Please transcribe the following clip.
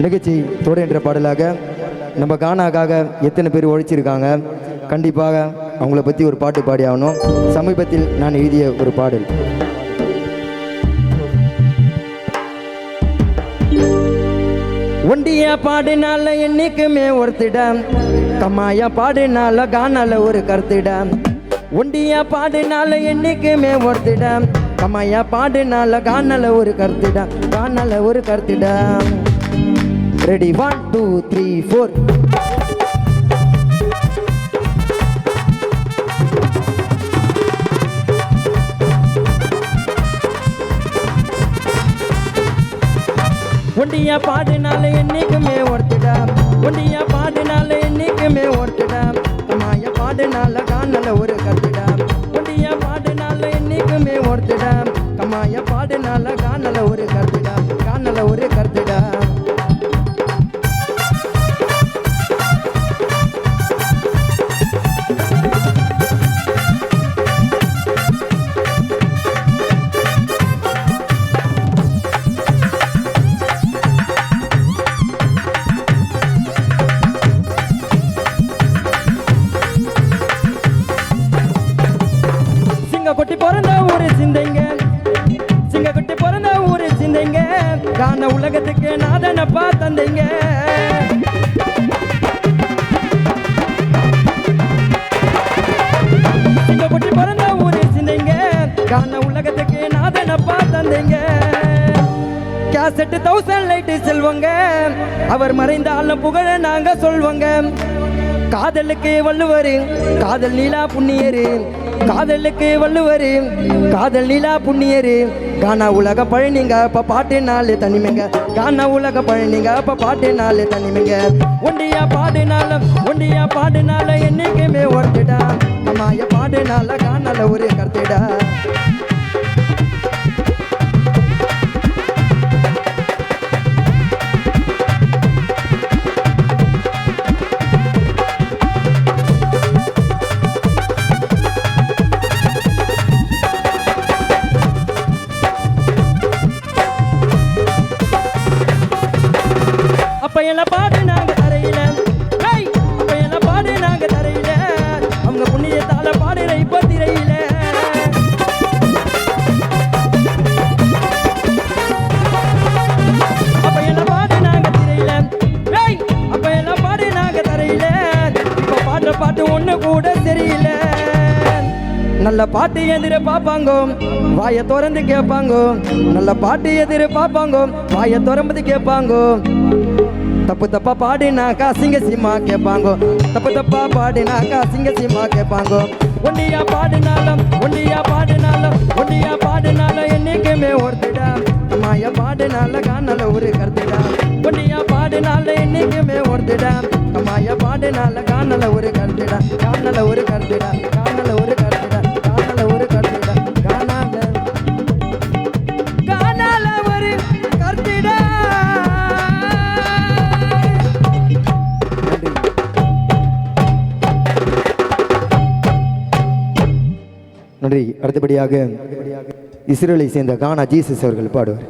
நிகழ்ச்சி தொடர் பாடலாக நம்ம கானாக்காக எத்தனை பேர் உழைச்சிருக்காங்க. கண்டிப்பாக அவங்கள பற்றி ஒரு பாட்டு பாடி ஆகணும். சமீபத்தில் நான் எழுதிய ஒரு பாடல். ஒண்டியா பாடினால என்னைக்குமே ஒருத்திட, கம்மாயா பாடினால கானால ஒரு கருத்திட. ஒண்டியா பாடினால என்னைக்குமே ஒருத்திட, கம்மாயா பாடினால கானால ஒரு கருத்திட, கானால ஒரு கருத்திட. ரெடி 1 2 3 4. ஒண்டியா பாடினால என்னைக்குமே ஒருத்திட, ஒண்டியா பாடினால என்னைக்குமே ஒருத்திட, கம்மாயா பாடினால கானால ஒரு கருத்திட. ஒண்டியா பாடினால என்னைக்குமே ஒருத்திட, கம்மாயா பாடினால கானால ஒரு கருத்திட, கானால ஒரு கருத்திட. கொட்டி பிறந்த ஊரு சிந்தைங்க, சிங்க கொட்டி பிறந்த ஊரு சிந்தைங்க, கான உலகத்துக்கு நாதனப்பா தந்தைங்க. சிங்க கொட்டி பிறந்த ஊரு சிந்தைங்க, கான உலகத்துக்கு நாதனப்பா தந்தைங்க. கேசட் 1000 லைட் செல்வங்க, அவர் மறைந்தாலும் புகழ நாங்க சொல்வங்க. காதலுக்கு வள்ளுவரு, காதல் நீலா புண்ணியரு, காதலுக்கு வள்ளுவரு, காதல் நீலா புண்ணியரு. கானா உலக பழனிங்க அப்ப பாட்டு நாலு தனிமைங்க, கானா உலக பழனிங்க அப்ப பாட்டு நாலு தனிமைங்க. ஒண்டியா பாடினாலும் ஒண்டியா பாடினால என்னைக்குமே ஒருத்திடா, கம்மாய பாடினால கானால ஒரு கருத்திடா. அப்ப என்ன பாடு நாங்க தரையில, அப்ப என்ன பாடு நாங்க தரையில, அவங்க புண்ணியத்தால பாடுற இப்ப திரையில. அப்ப என்ன பாடு நாங்க திரையில, அப்ப என்ன பாடு நாங்க தரையில, இப்ப பாடுற பாட்டு ஒண்ணு கூட தெரியல. நல்ல பாட்டு எதிர பாப்பாங்க, வாய திறந்து கேட்பாங்க. நல்ல பாட்டு எதிர பாப்பாங்க, வாய திறந்து கேட்பாங்க. தப்பு தப்பா பாடினாக்கா சிங்க சிம்மா கேட்பாங்க, தப்பு தப்பா பாடினாக்கா சிங்க சிம்மா கேட்பாங்க. ஒண்டியா பாடினாலும் ஒண்டியா பாடினாலும் ஒண்டியா பாடினாலும் என்னைக்குமே ஒருத்திட, கம்மாயா பாடினால கானால ஒரு கருத்திட. ஒண்டியா பாடினால என்னைக்குமே ஒருத்திட, கம்மாயா பாடினால கானால ஒரு கருத்திட, கானால ஒரு கருத்திட, கானால ஒரு கருத்திட, கானால ஒரு கருத்திட, கானால கானால ஒரு கருத்திட. நன்றி. அடுத்தபடியாக இஸ்ரேலை சேர்ந்த கானா ஜீசஸ் அவர்கள் பாடுவார்.